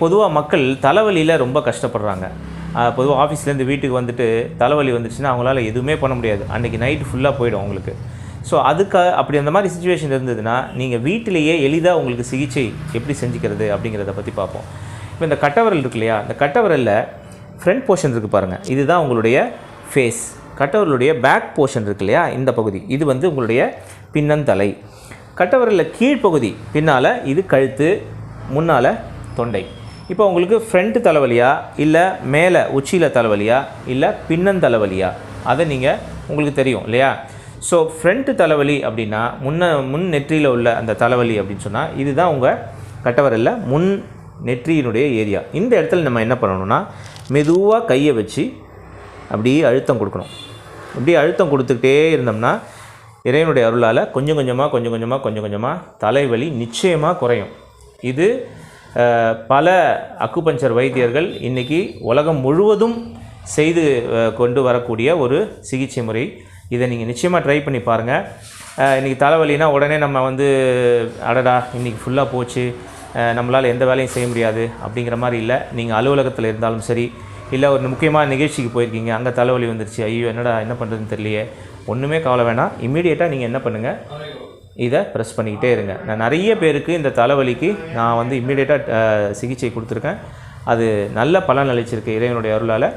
பொதுவாக மக்கள் தலைவலியில் ரொம்ப கஷ்டப்படுறாங்க. பொதுவாக ஆஃபீஸ்லேருந்து வீட்டுக்கு வந்துட்டு தலைவலி வந்துச்சுன்னா அவங்களால எதுவுமே பண்ண முடியாது. அன்றைக்கி நைட்டு ஃபுல்லாக போயிடும் அவங்களுக்கு. ஸோ அப்படி அந்த மாதிரி சிச்சுவேஷன் இருந்ததுன்னா நீங்கள் வீட்டிலேயே எளிதாக உங்களுக்கு சிகிச்சை எப்படி செஞ்சுக்கிறது அப்படிங்கிறத பற்றி பார்ப்போம். இப்போ இந்த கட்டவிரல் இருக்கு இல்லையா, இந்த கட்டவிரலில் ஃப்ரண்ட் போர்ஷன் இருக்குது பாருங்கள், இதுதான் உங்களுடைய ஃபேஸ். கட்டவிரலுடைய பேக் போர்ஷன் இருக்கு இல்லையா, இந்த பகுதி இது வந்து உங்களுடைய பின்னந்தலை. கட்டவிரலில் கீழ்ப்பகுதி பின்னால் இது கழுத்து, முன்னால் தொண்டை. இப்போ உங்களுக்கு ஃப்ரண்ட்டு தலைவலியா இல்லை மேலே உச்சியில் தலைவலியா இல்லை பின்னந்தலைவலியா, அதை நீங்கள் உங்களுக்கு தெரியும் இல்லையா. ஸோ ஃப்ரண்ட்டு தலைவலி அப்படின்னா முன் நெற்றியில் உள்ள அந்த தலைவலி அப்படின்னு சொன்னால் இதுதான் உங்கள் கட்டவிரலில் முன் நெற்றியினுடைய ஏரியா. இந்த இடத்துல நம்ம என்ன பண்ணணும்னா மெதுவாக கையை வச்சு அப்படியே அழுத்தம் கொடுக்கணும். இப்படி அழுத்தம் கொடுத்துக்கிட்டே இருந்தோம்னா இறைவனுடைய அருளால் கொஞ்சம் கொஞ்சமாக தலைவலி நிச்சயமாக குறையும். இது பல அக்குபஞ்சர் வைத்தியர்கள் இன்றைக்கி உலகம் முழுவதும் செய்து கொண்டு வரக்கூடிய ஒரு சிகிச்சை முறை. இதை நீங்கள் நிச்சயமாக ட்ரை பண்ணி பாருங்கள். இன்றைக்கி தலைவலினா உடனே நம்ம வந்து அடடா இன்றைக்கி ஃபுல்லாக போச்சு, நம்மளால் எந்த வேலையும் செய்ய முடியாது அப்படிங்கிற மாதிரி இல்லை. நீங்கள் அலுவலகத்தில் இருந்தாலும் சரி, இல்லை ஒரு முக்கியமான நிகழ்ச்சிக்கு போயிருக்கீங்க, அங்கே தலைவலி வந்துருச்சு, ஐயோ என்ன பண்ணுறதுன்னு தெரியலையே, ஒன்றுமே கவலை வேணாம். இம்மீடியட்டாக நீங்கள் என்ன பண்ணுங்கள், இதை ப்ரெஸ் பண்ணிக்கிட்டே இருங்க. நான் நிறைய பேருக்கு இந்த தலைவலிக்கு நான் வந்து இம்மீடியட்டாக சிகிச்சை கொடுத்துருக்கேன். அது நல்ல பலன் அளிச்சிருக்கு இறைவனுடைய அருளால்.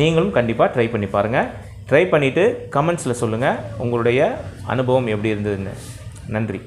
நீங்களும் கண்டிப்பாக ட்ரை பண்ணி பாருங்கள். ட்ரை பண்ணிவிட்டு கமெண்ட்ஸில் சொல்லுங்கள் உங்களுடைய அனுபவம் எப்படி இருந்ததுன்னு. நன்றி.